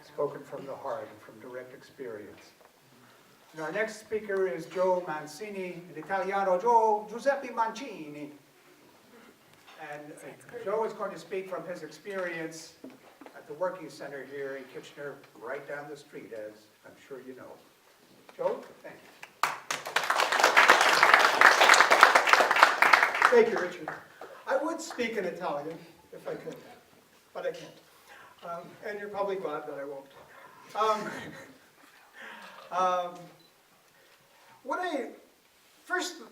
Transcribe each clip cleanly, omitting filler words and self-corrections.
spoken from the heart and from direct experience. And our next speaker is Joe Mancini, l'Italiano Joe Giuseppe Mancini. And Joe is going to speak from his experience at the Working Center here in Kitchener, right down the street, as I'm sure you know. Joe, thank you. Thank you, Richard. I would speak in Italian if I could, but I can't. And you're probably glad that I won't.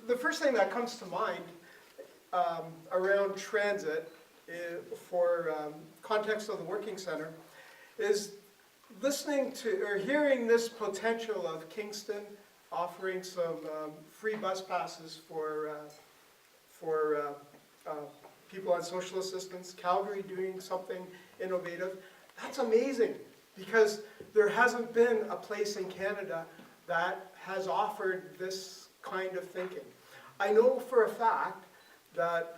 The first thing that comes to mind around transit for context of the Working Center is listening to or hearing this potential of Kingston offering some free bus passes for people on social assistance, Calgary doing something innovative. That's amazing because there hasn't been a place in Canada that has offered this kind of thinking. I know for a fact that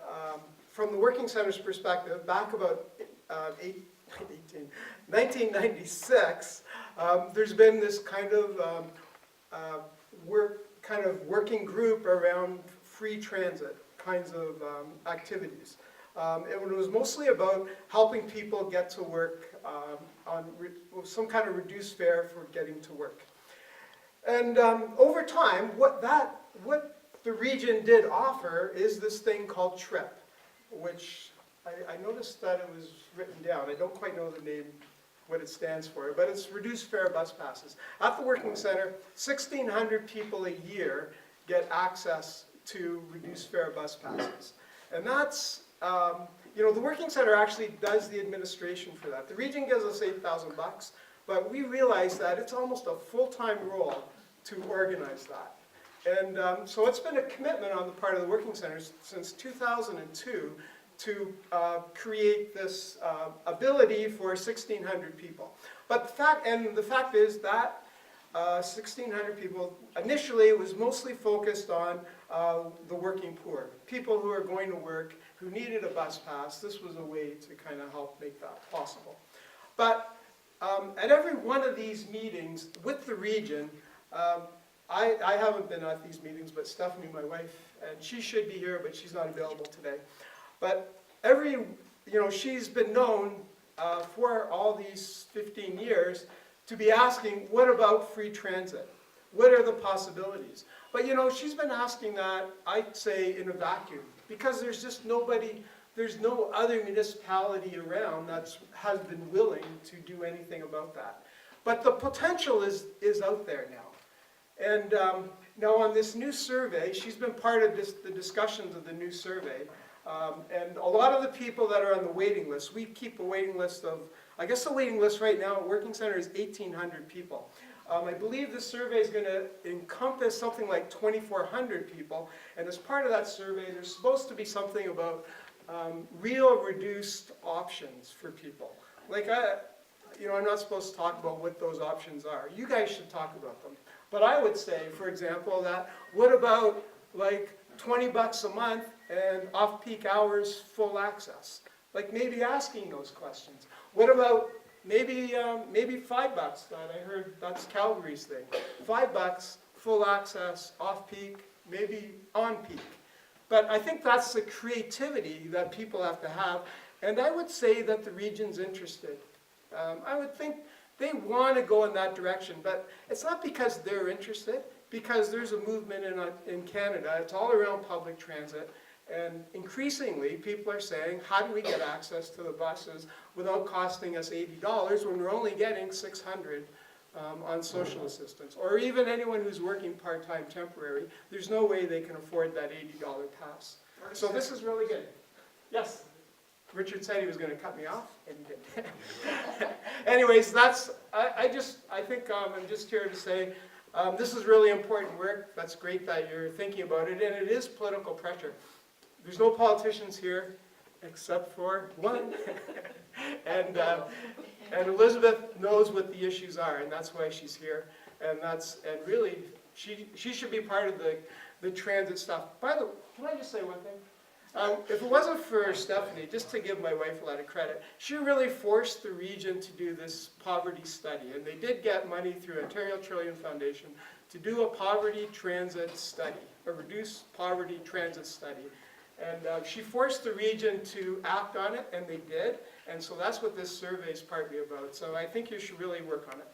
from the Working Center's perspective, back about 1996, there's been this kind of working group around free transit kinds of activities. It was mostly about helping people get to work on some kind of reduced fare for getting to work. And over time, what the region did offer is this thing called TRIP, which I noticed that it was written down. I don't quite know the name, what it stands for, but it's reduced fare bus passes. At the Working Center, 1,600 people a year get access to reduced fare bus passes. And that's, the Working Center actually does the administration for that. The region gives us $8,000, but we realize that it's almost a full-time role to organize that. And so it's been a commitment on the part of the Working Centers since 2002 to create this ability for 1,600 people. But the fact is that 1,600 people, initially it was mostly focused on the working poor, people who are going to work, who needed a bus pass. This was a way to kind of help make that possible. But at every one of these meetings with the region, I haven't been at these meetings, but Stephanie, my wife, and she should be here, but she's not available today. But she's been known for all these 15 years to be asking, what about free transit? What are the possibilities? But she's been asking that, I'd say, in a vacuum, because there's just nobody, there's no other municipality around that has been willing to do anything about that. But the potential is out there now. And now on this new survey, she's been part of the discussions of the new survey. And a lot of the people that are on the waiting list, we keep a waiting list of, I guess the waiting list right now at Working Center is 1,800 people. I believe the survey is going to encompass something like 2,400 people. And as part of that survey, there's supposed to be something about real reduced options for people. Like, I'm not supposed to talk about what those options are. You guys should talk about them. But I would say, for example, that what about like $20 a month and off-peak hours full access? Like maybe asking those questions. What about maybe $5 that I heard that's Calgary's thing. $5 full access, off-peak, maybe on-peak. But I think that's the creativity that people have to have. And I would say that the region's interested. I would think they want to go in that direction, but it's not because they're interested, because there's a movement in Canada. It's all around public transit, and increasingly people are saying, how do we get access to the buses without costing us $80 when we're only getting $600 on social assistance? Or even anyone who's working part-time temporary, there's no way they can afford that $80 pass. So this is really good. Yes? Richard said he was going to cut me off, and he didn't. Anyways, I think I'm just here to say this is really important work. That's great that you're thinking about it, and it is political pressure. There's no politicians here except for one. and Elizabeth knows what the issues are, and that's why she's here. And really, she should be part of the transit stuff. By the way, can I just say one thing? If it wasn't for Stephanie, just to give my wife a lot of credit, she really forced the region to do this poverty study. And they did get money through Ontario Trillium Foundation to do a poverty transit study, a reduced poverty transit study. And she forced the region to act on it, and they did. And so that's what this survey is partly about. So I think you should really work on it.